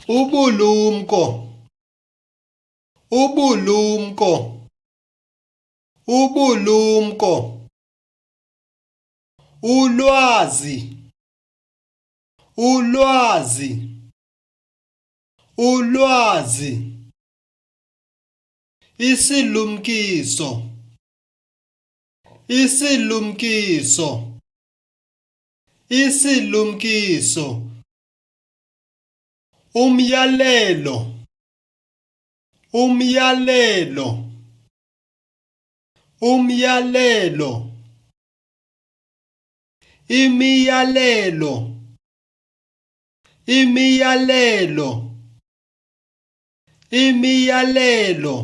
ubulumko, ubulumko, ubulumko, ulwazi, ulwazi, ulwazi, isilumkiso, isilumkiso, isilumkiso, umyalelo, umyalelo, umyalelo, imiyalelo, imiyalelo, imiyalelo,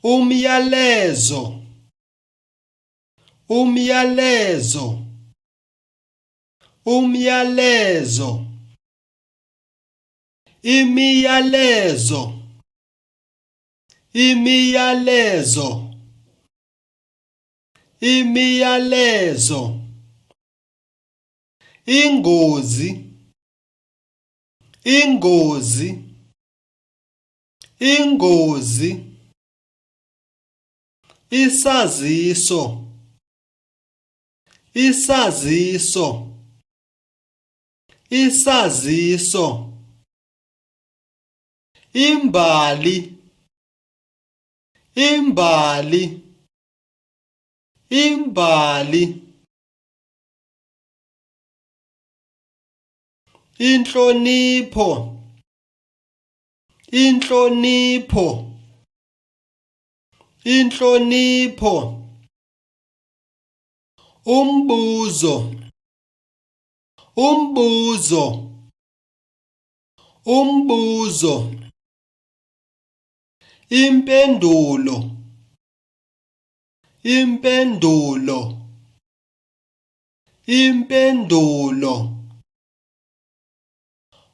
umyalezo, umyalezo, umyalezo, imiyalezo, imiyalezo, imiyalezo, ingozi, ingozi, ingozi, isaziso, isaziso, isaziso, imbali, imbali, imbali, inhlonipho, inhlonipho, inhlonipho, umbuzo, umbuzo, umbuzo, impendulo, impendulo, impendulo,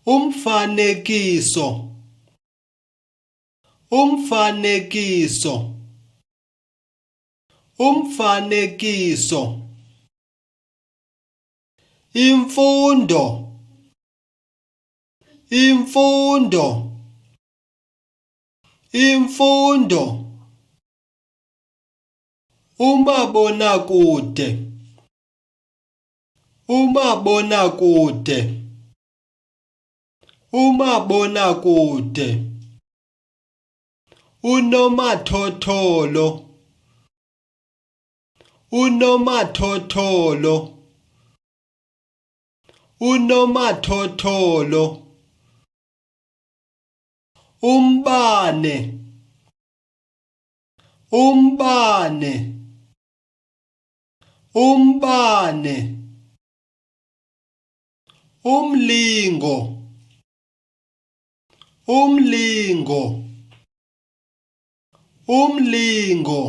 umfanekiso, umfanekiso, umfanekiso, imfundo, imfundo, imfundo, umabonakude, umabonakude, umabonakude, unomathotholo, unomathotholo, unomathotholo, umbane, umbane, umbane, umlingo, umlingo, umlingo,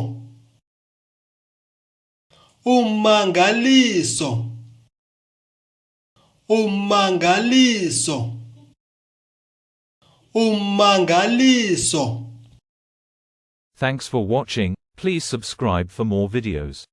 ummangaliso, ummangaliso, ummangaliso. Thanks for watching. Please subscribe for more videos.